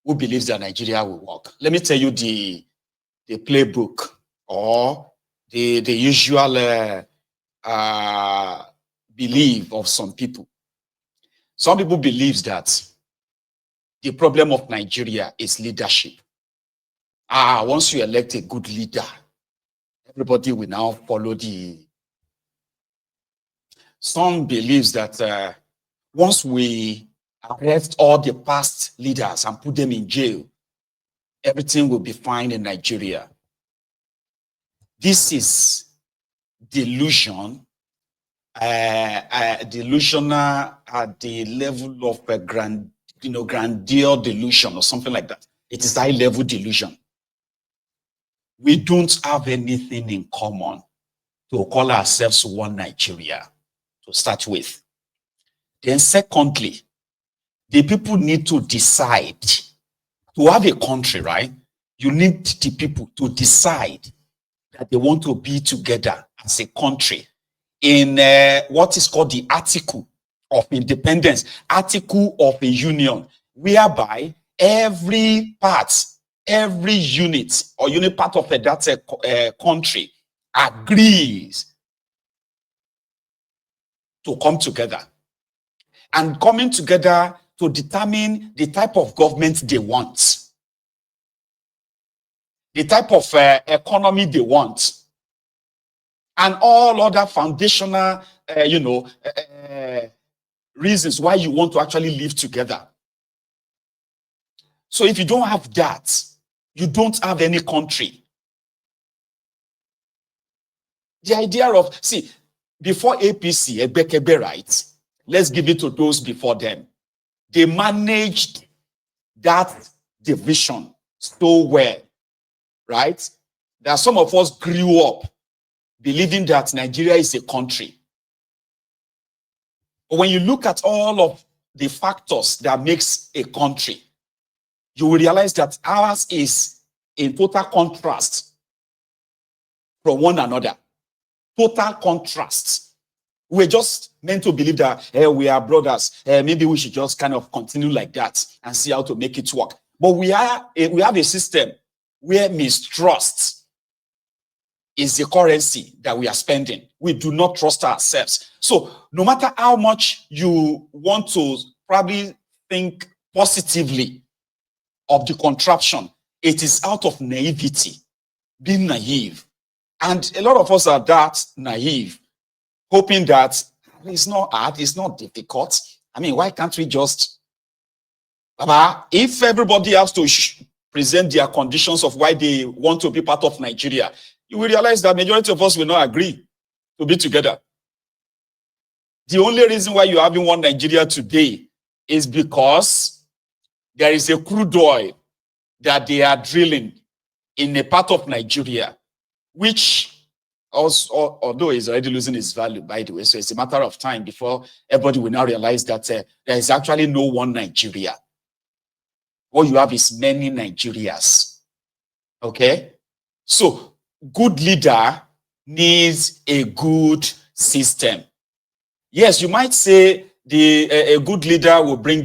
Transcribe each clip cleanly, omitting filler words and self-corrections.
who believes that Nigeria will work. Let me tell you the playbook or the usual belief of some people. Some people believe that the problem of Nigeria is leadership. Once you elect a good leader, everybody will now follow the... Some believes that once we arrest all the past leaders and put them in jail, everything will be fine in Nigeria. This is delusion, delusional at the level of a grandeur delusion or something like that. It is high-level delusion. We don't have anything in common to call ourselves one Nigeria, to start with. Then secondly, the people need to decide. To have a country, right? You need the people to decide that they want to be together as a country in what is called the Article of Independence, Article of a Union, whereby every part, every unit or unit part of that country agrees to come together. And coming together to determine the type of government they want, the type of economy they want, and all other foundational, reasons why you want to actually live together. So if you don't have that, you don't have any country. The idea of, see, before APC, Ebekebe, right? Let's give it to those before them. They managed that division so well, right? That some of us grew up believing that Nigeria is a country. But when you look at all of the factors that makes a country, you will realize that ours is in total contrast from one another. Total contrast. We're just meant to believe that we are brothers. Maybe we should just kind of continue like that and see how to make it work. But we have a system where mistrust is the currency that we are spending. We do not trust ourselves. So no matter how much you want to probably think positively of the contraption, it is out of naivety, being naive. And a lot of us are that naive, hoping that it's not hard, it's not difficult. I mean, why can't we just... If everybody has to present their conditions of why they want to be part of Nigeria, you will realize that majority of us will not agree to be together. The only reason why you're having one Nigeria today is because there is a crude oil that they are drilling in a part of Nigeria, which also, although is already losing its value, by the way, so it's a matter of time before everybody will now realize that there is actually no one Nigeria. What you have is many Nigerias. Okay? So, good leader needs a good system. Yes, you might say a good leader will bring,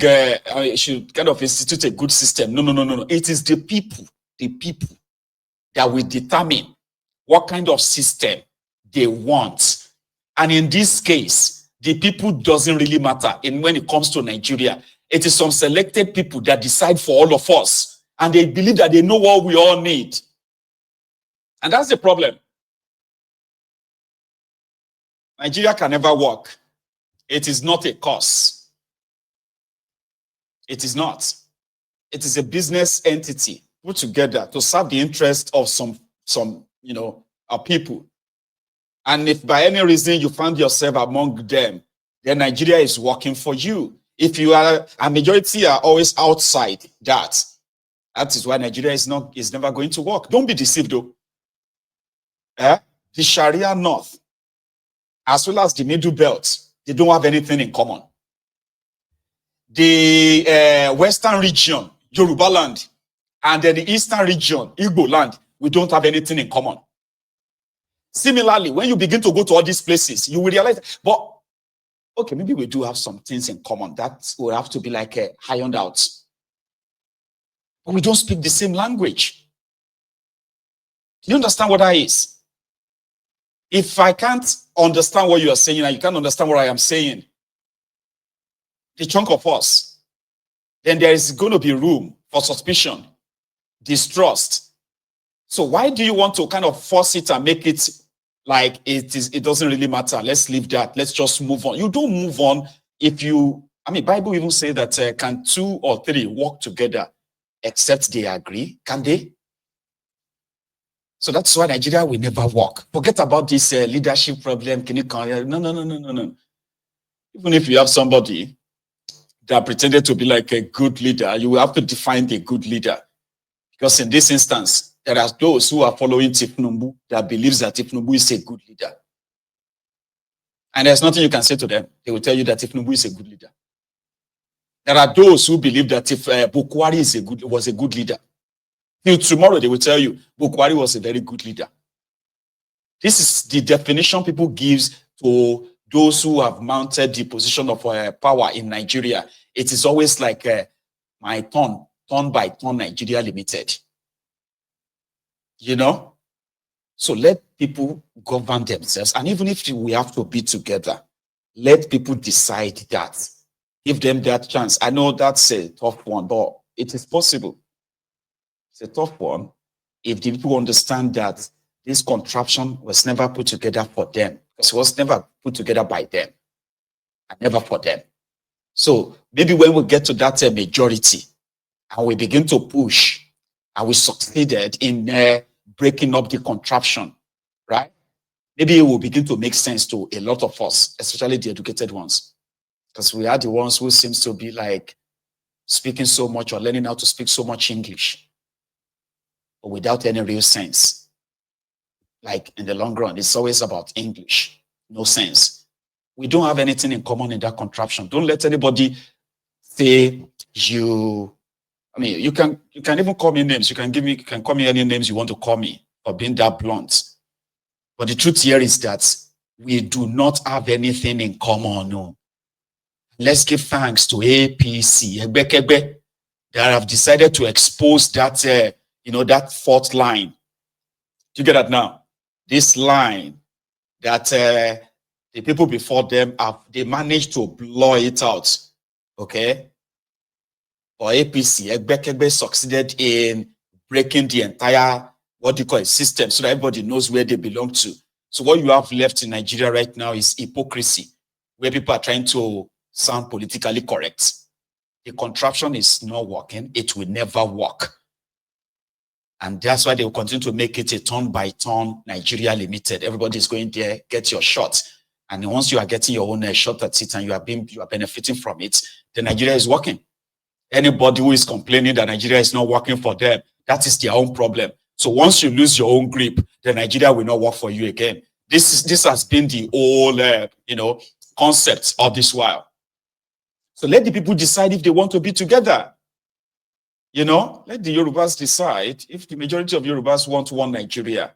should kind of institute a good system. No. It is the people that will determine what kind of system they want. And in this case, the people doesn't really matter. And when it comes to Nigeria, it is some selected people that decide for all of us. And they believe that they know what we all need. And that's the problem. Nigeria can never work. It is not a cause. It is not. It is a business entity put together to serve the interest of some people. And if by any reason you find yourself among them, then Nigeria is working for you. If you are, a majority are always outside that. That is why Nigeria is never going to work. Don't be deceived though. The Sharia North, as well as the Middle Belt, they don't have anything in common. The Western region, Yoruba land, and then the Eastern region, Igbo land, we don't have anything in common. Similarly, when you begin to go to all these places, you will realize, but okay, maybe we do have some things in common. That will have to be like ironed out. but we don't speak the same language. Do you understand what that is? If I can't understand what you are saying and you can't understand what I am saying, the chunk of us, then there is going to be room for suspicion, distrust. So why do you want to kind of force it and make it like it doesn't really matter? Let's leave that. Let's just move on. You don't move on if you, Bible even say that can 2 or 3 walk together except they agree? Can they? So that's why Nigeria will never work. Forget about this leadership problem. No. Even if you have somebody that pretended to be like a good leader, you will have to define the good leader. Because in this instance, there are those who are following Tifnumbu that believes that Tifnumbu is a good leader. And there's nothing you can say to them. They will tell you that Tifnumbu is a good leader. There are those who believe that if Bukwari was a good leader, till tomorrow they will tell you Bukwari was a very good leader. This is the definition people gives to those who have mounted the position of power in Nigeria. It is always like my turn by turn Nigeria Limited. You know? So let people govern themselves. And even if we have to be together, let people decide that. Give them that chance. I know that's a tough one, but it is possible. It's a tough one if the people understand that this contraption was never put together for them. Because it was never put together by them. And never for them. So maybe when we get to that majority and we begin to push and we succeeded in breaking up the contraption, right? Maybe it will begin to make sense to a lot of us, especially the educated ones. Because we are the ones who seems to be like speaking so much or learning how to speak so much English, but without any real sense. Like in the long run, it's always about English, no sense. We don't have anything in common in that contraption. Don't let anybody say you can even call me names. You can call me any names you want to call me for being that blunt. But the truth here is that we do not have anything in common. No. Let's give thanks to APC, that have decided to expose that, that fault line. Do you get that now? This line that the people before them they managed to blow it out. Okay? Or APC, succeeded in breaking the entire, system so that everybody knows where they belong to. So what you have left in Nigeria right now is hypocrisy, where people are trying to sound politically correct. The contraption is not working. It will never work. And that's why they will continue to make it a turn-by-turn Nigeria Limited. Everybody is going there, get your shot. And once you are getting your own shot at it and you are benefiting from it, then Nigeria is working. Anybody who is complaining that Nigeria is not working for them, that is their own problem. So once you lose your own grip, then Nigeria will not work for you again. This has been the whole, concept of this while. So let the people decide if they want to be together. Let the Yorubas decide. If the majority of Yorubas want one Nigeria,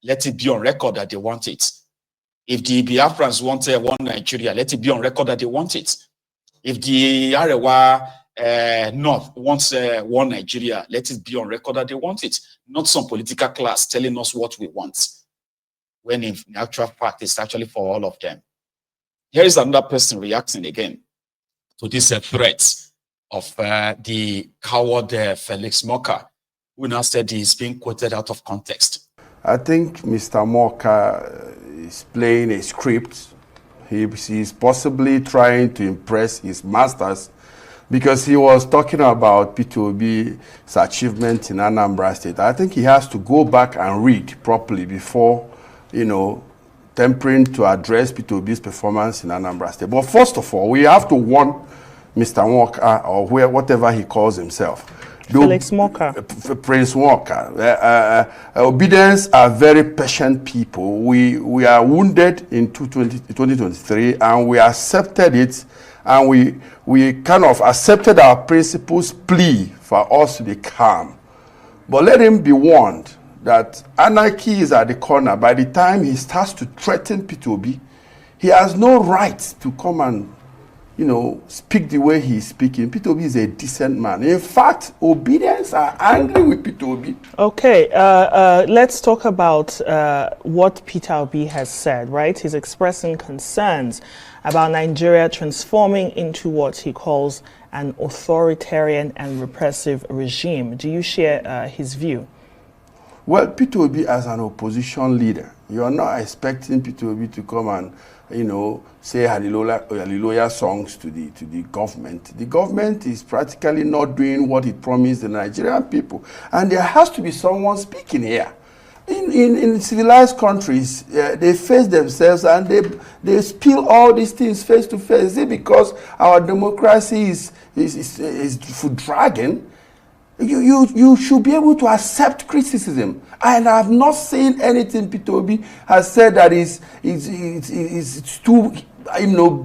let it be on record that they want it. If the Biafrans want one Nigeria, let it be on record that they want it. If the Arewa North wants one Nigeria, let it be on record that they want it. Not some political class telling us what we want, when in actual fact, it's actually for all of them. Here is another person reacting again to this threat of the coward Felix Moka, who now said he's being quoted out of context. I think Mr. Moka is playing a script. He's possibly trying to impress his masters, because he was talking about P2B's achievement in Anambra State. I think he has to go back and read properly before, tempering to address P2B's performance in Anambra State. But first of all, we have to warn Mr. Walker, or whatever he calls himself. Felix Walker. Prince Walker. Obidients are very patient people. We are wounded in 2023, and we accepted it, and we kind of accepted our principal's plea for us to be calm. But let him be warned that anarchy is at the corner. By the time he starts to threaten P2B, he has no right to come and speak the way he's speaking. Peter Obi is a decent man. In fact, Obidients are angry with Peter Obi. Okay, let's talk about what Peter Obi has said, right? He's expressing concerns about Nigeria transforming into what he calls an authoritarian and repressive regime. Do you share his view? Well, Peter Obi as an opposition leader, you're not expecting Peter Obi to come and say hallelujah songs to the government. The government is practically not doing what it promised the Nigerian people. And there has to be someone speaking here. In civilized countries, they face themselves and they spill all these things face to face. Is it because our democracy is for dragging? You should be able to accept criticism. And I have not seen anything Peter Obi has said that is too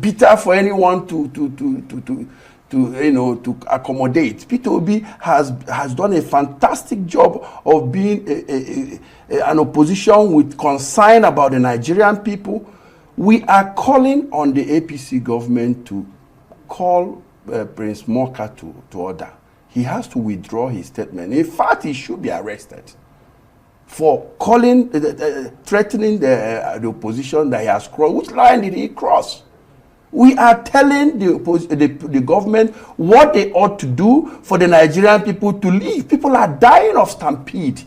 bitter for anyone to accommodate. Peter Obi has done a fantastic job of being an opposition with concern about the Nigerian people. We are calling on the APC government to call Prince Moka to order. He has to withdraw his statement. In fact, he should be arrested for calling, threatening the opposition that he has crossed. Which line did he cross? We are telling the government what they ought to do for the Nigerian people to live. People are dying of stampede.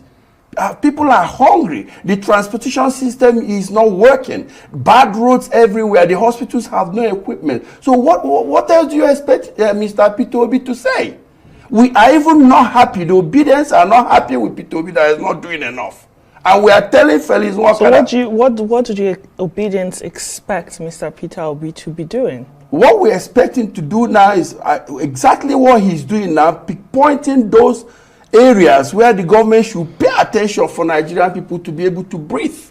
People are hungry. The transportation system is not working. Bad roads everywhere. The hospitals have no equipment. So what else do you expect Mr. Peter Obi to say? We are even not happy. The Obidients are not happy with Peter Obi that is not doing enough. And we are telling Felix Walker. So what do the Obidients expect Mr. Peter Obi to be doing? What we expect him to do now is exactly what he's doing now, pinpointing those areas where the government should pay attention for Nigerian people to be able to breathe.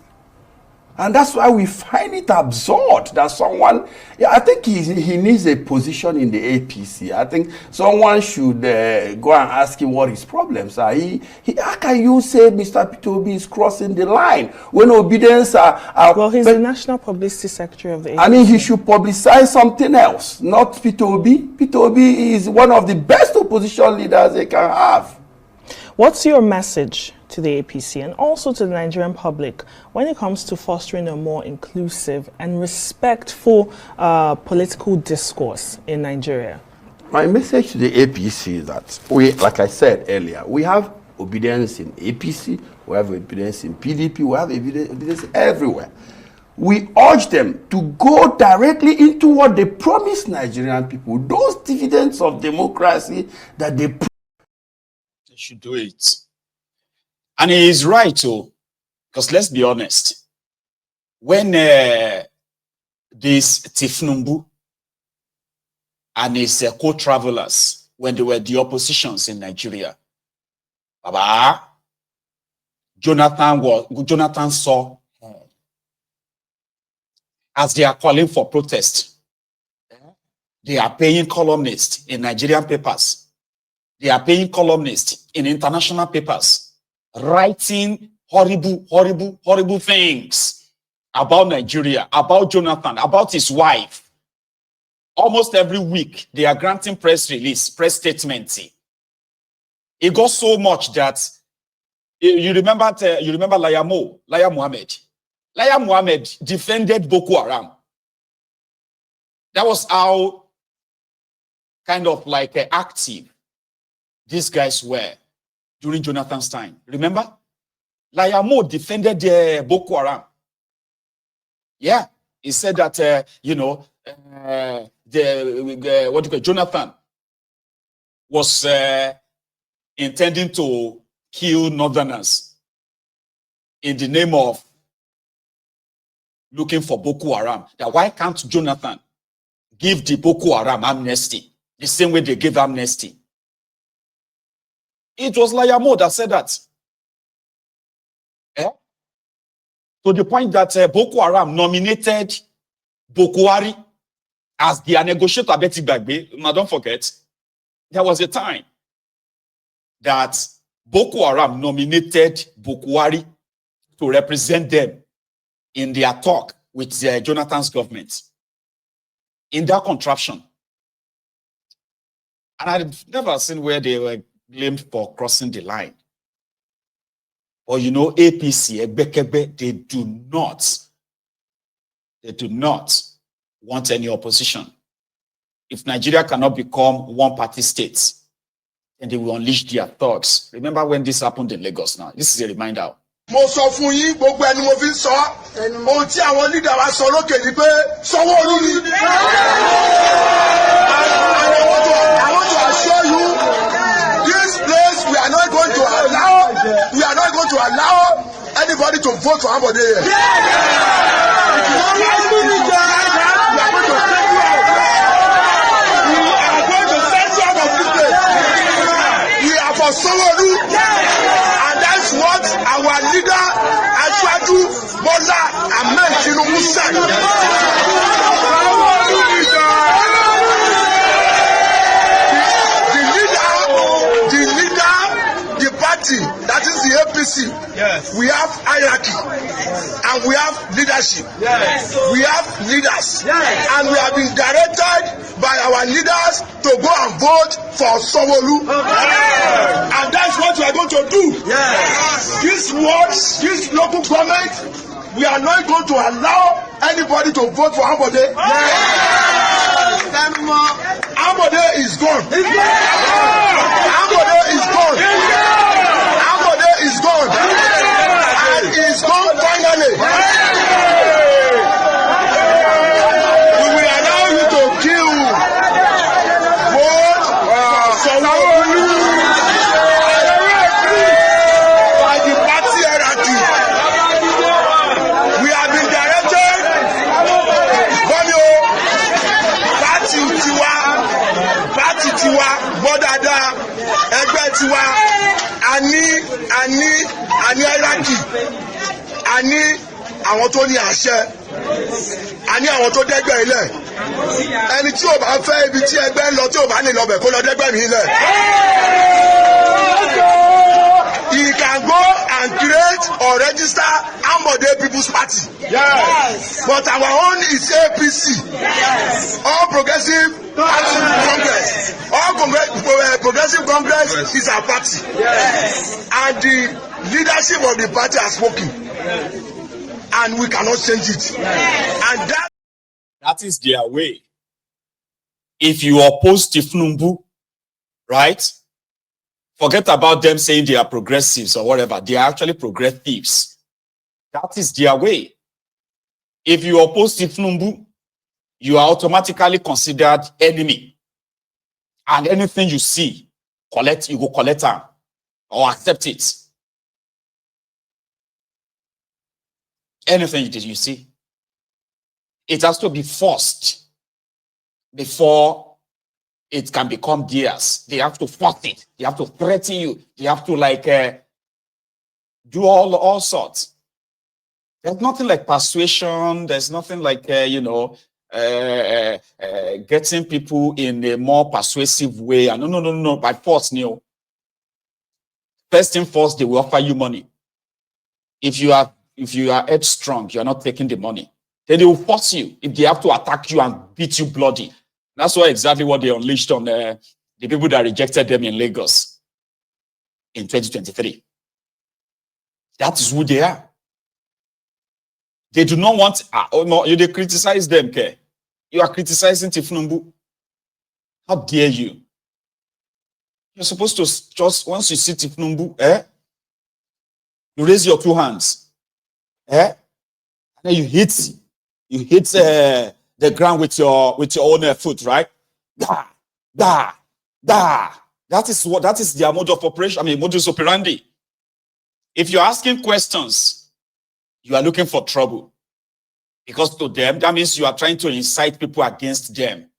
And that's why we find it absurd that someone, I think he needs a position in the APC. I think someone should go and ask him what his problems are. How can you say Mr. Peter Obi is crossing the line when Obidients are well, he's the National Publicity Secretary of the APC. I mean, he should publicize something else, not Peter Obi. Peter Obi is one of the best opposition leaders they can have. What's your message to the APC and also to the Nigerian public when it comes to fostering a more inclusive and respectful political discourse in Nigeria? My message to the APC is that like I said earlier, we have Obidients in APC, we have Obidients in PDP, we have Obidients everywhere. We urge them to go directly into what they promised Nigerian people, those dividends of democracy that they should do it. And he is right too, because let's be honest, when this Tifnumbu and his co-travelers, when they were the oppositions in Nigeria, Baba, Jonathan saw as they are calling for protest. They are paying columnists in Nigerian papers. They are paying columnists in international papers, writing horrible things about Nigeria, about Jonathan, about his wife. Almost every week, they are granting press release, press statement. It got so much that you remember Laya Mohammed. Laya Mohammed defended Boko Haram. That was how kind of like active these guys were during Jonathan's time. Remember? Laya Mo defended Boko Haram. Yeah, he said that, Jonathan was intending to kill Northerners in the name of looking for Boko Haram. That why can't Jonathan give the Boko Haram amnesty the same way they gave amnesty? It was Laya Mo that said that. To the point that Boko Haram nominated Boko Hari as their negotiator, Betty Bagbe. Now, don't forget, there was a time that Boko Haram nominated Boko Hari to represent them in their talk with Jonathan's government. In that contraption, And I've never seen where they were blamed for crossing the line. Or you know, APC, Egbekebe, they do not want any opposition. If Nigeria cannot become one-party state, then they will unleash their thugs. Remember when this happened in Lagos now? This is a reminder. Mo sọ fún yín gbogbo ẹni mo fi sọ ohun tí àwọn leader wa sọ lókè ni pé Sanwó-Olú ni. I want to assure you this place we are not going to allow anybody to vote for Ambode here. We are going to send you out of this place. We are for Sanwó-Olú. What our leader Asiwaju Bola Ahmed Tinubu said. The party, that is the APC. Yes. We have hierarchy and we have leadership. Yes. We have leaders. Yes. And we have been directed by our leaders to go and vote for Sanwó-Olú. Yes. And that's what we are going to do. Yes. This local government, we are not going to allow anybody to vote for Ambode. Yes. Ambode is gone. Ambode is gone. Ambode is gone. And is gone finally. We will allow you to kill vote Sanwó-Olú by the party hierarchy. We have been directed party tiwa gbọ́dada ẹgbẹ́ tiwa ani hierarchy ani àwọn tó ní àṣẹ ani àwọn tó dẹ́gbẹ́ ilẹ̀ ẹni tí ò bá fẹ́ ibi tí ẹgbẹ́ ń lọ tí ò bá lè lọ bẹ̀ kó lọ dẹ́gbẹ́ mi ilẹ̀. He can go and create or register Ambode People's Party. Yes. But our own is APC. Yes. All Progressive Congress. All Progressive Congress is our party. Yes. And the leadership of the party has spoken. Yes. And we cannot change it. Yes. And that is their way. If you oppose Tifnumbu, right? Forget about them saying they are progressives or whatever. They are actually progressives. That is their way. If you oppose Tifnumbu, you are automatically considered enemy. And anything you see, you go collect them or accept it. Anything you see, it has to be forced before it can become theirs. They have to force it. They have to threaten you. They have to do all sorts. There's nothing like persuasion. There's nothing like getting people in a more persuasive way. And no, by force, no. First thing first, they will offer you money. If you are headstrong, you are not taking the money. Then they will force you. If they have to attack you and beat you bloody. That's exactly what they unleashed on the people that rejected them in Lagos in 2023. That is who they are. They do not want, they criticize them, okay? You are criticizing Tifnumbu. How dare you? You're supposed to just, once you see Tifnumbu, you raise your two hands, and then you hit the ground with your own foot, right? Da. That is their mode of operation. Modus operandi. If you're asking questions, you are looking for trouble. Because to them, that means you are trying to incite people against them.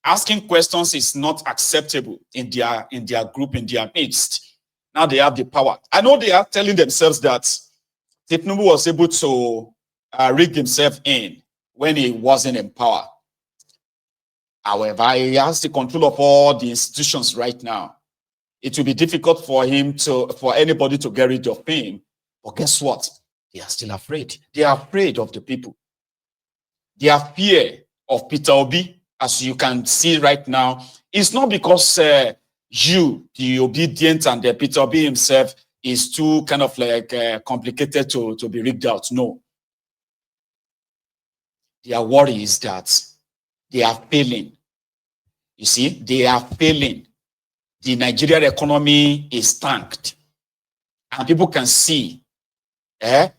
Asking questions is not acceptable in their group, in their midst. Now they have the power. I know they are telling themselves that Tifnumbu was able to rig himself in when he wasn't in power. However, he has the control of all the institutions right now. It will be difficult for anybody to get rid of him. But guess what? They are still afraid. They are afraid of the people. Their fear of Peter Obi as you can see right now, it's not because you, the Obidients, and the Peter Obi himself is too kind of like complicated to be rigged out. No. Their worry is that they are failing. You see, they are failing. The Nigerian economy is tanked. And people can see their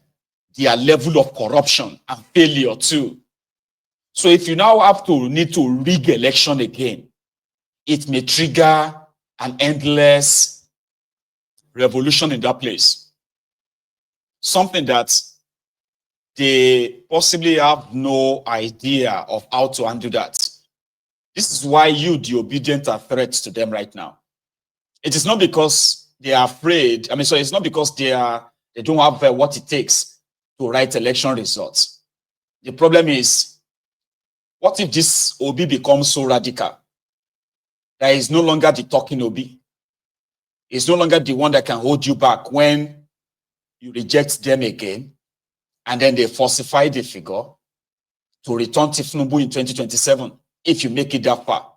level of corruption and failure too. So if you now have to need to rig election again, it may trigger an endless revolution in that place. Something that they possibly have no idea of how to undo that. This is why you, the Obidients, are threats to them right now. It is not because they are afraid. I mean, so it's not because they don't have what it takes to write election results. The problem is, what if this Obi becomes so radical that he's no longer the talking Obi? He's no longer the one that can hold you back when you reject them again, and then they falsify the figure to return Tifnubu in 2027, if you make it that far.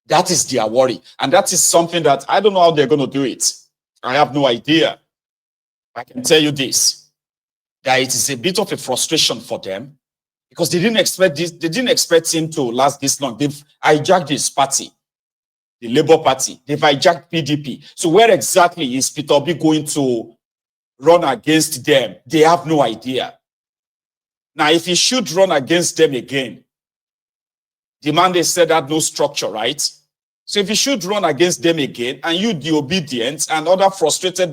That is their worry. And that is something that I don't know how they're going to do it. I have no idea. I can tell you this, that it is a bit of a frustration for them, because they didn't expect this. They didn't expect him to last this long. They've hijacked his party, the Labour Party. They've hijacked PDP. So where exactly is Peter Obi going to run against them? They have no idea. Now, if he should run against them again, the man they said had no structure, right? So if he should run against them again, and you, the Obidients, and other frustrated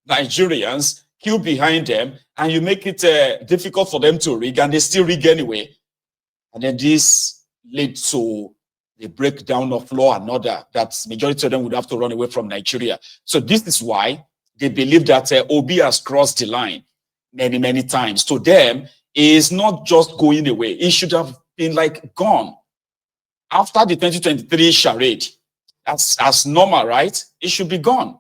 Nigerians queue behind them, and you make it difficult for them to rig, and they still rig anyway, and then this leads to the breakdown of law and order, that majority of them would have to run away from Nigeria. So this is why they believe that Obi has crossed the line many, many times. To them, he is not just going away. He should have been like gone. After the 2023 charade, as normal, right? It should be gone.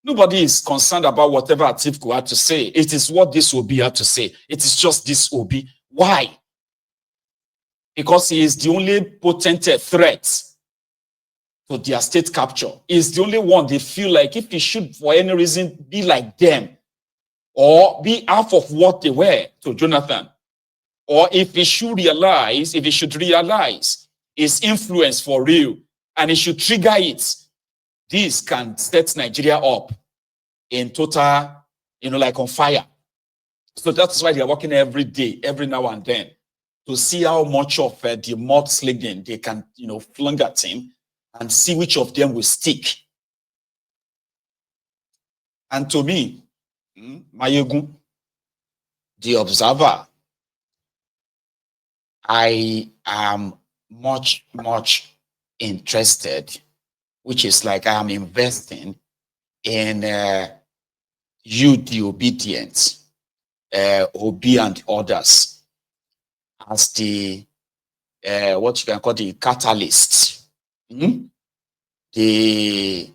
Nobody is concerned about whatever Atiku had to say. It is what this Obi had to say. It is just this Obi. Why? Because he is the only potent threat to their state capture. He is the only one they feel like, if he should for any reason be like them, or be half of what they were to Jonathan, or if he should realize his influence for real, and he should trigger it, this can set Nigeria up in total, like on fire. So that's why they are working every day, every now and then, to see how much of the mudslinging they can, fling at him, and see which of them will stick. And to me, Mayegun, the observer, I am much, much interested, which is like I am investing in you, the Obidients, Obi and others, as the, what you can call the catalyst, the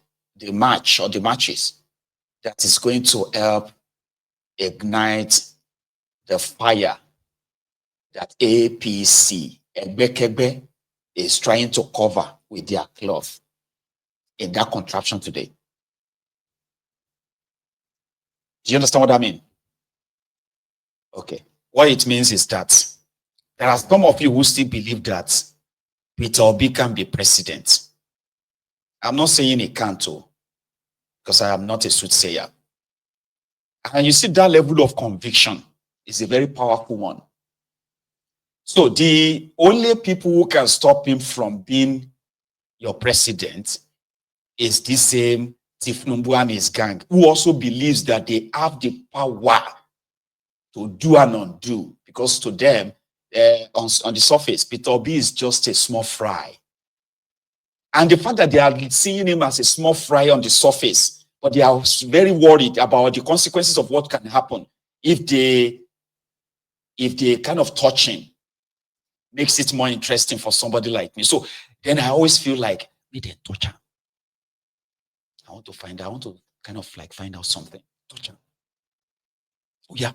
match or the matches that is going to help ignite the fire that APC, Egbekegbe, is trying to cover with their cloth in that contraption today. Do you understand what I mean? Okay. What it means is that there are some of you who still believe that Peter Obi can be president. I'm not saying he can't, because I am not a soothsayer. And you see, that level of conviction is a very powerful one. So the only people who can stop him from being your president is the same Tifnubu and his gang, who also believes that they have the power to do and undo, because to them, on the surface, Peter Obi is just a small fry. And the fact that they are seeing him as a small fry on the surface, but they are very worried about the consequences of what can happen if they kind of touch him, makes it more interesting for somebody like me. So then I always feel like, me they touch him. I want to kind of like find out something. Touch him. Oh yeah,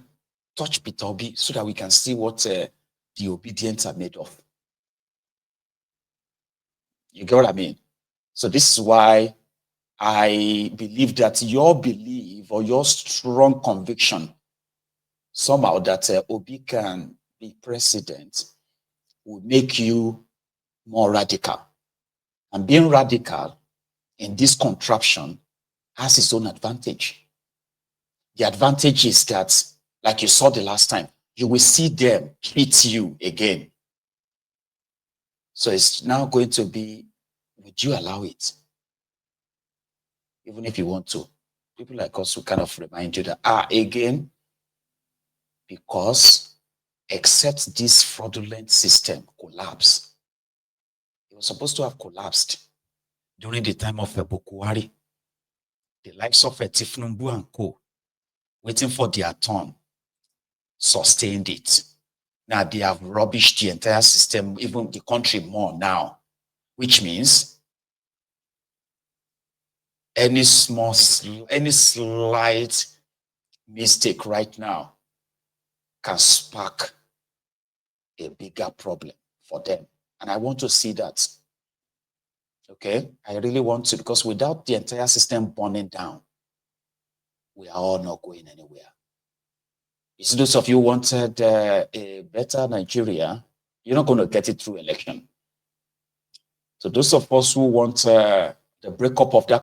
touch Peter Obi so that we can see what the Obidients are made of. You get what I mean? So this is why I believe that your belief or your strong conviction somehow that Obi can be president will make you more radical. And being radical in this contraption has its own advantage. The advantage is that, like you saw the last time, you will see them hit you again. So it's now going to be, would you allow it? Even if you want to. People like us will kind of remind you that, again, because except this fraudulent system collapse, it was supposed to have collapsed during the time of Buhari. The likes of Tifnumbu and co, waiting for their turn, sustained it. Now they have rubbished the entire system, even the country more now, which means any slight mistake right now can spark a bigger problem for them. And I want to see that. Okay, I really want to, because without the entire system burning down, we are all not going anywhere. You see, those of you who wanted a better Nigeria, you're not going to get it through election. So those of us who want the breakup of that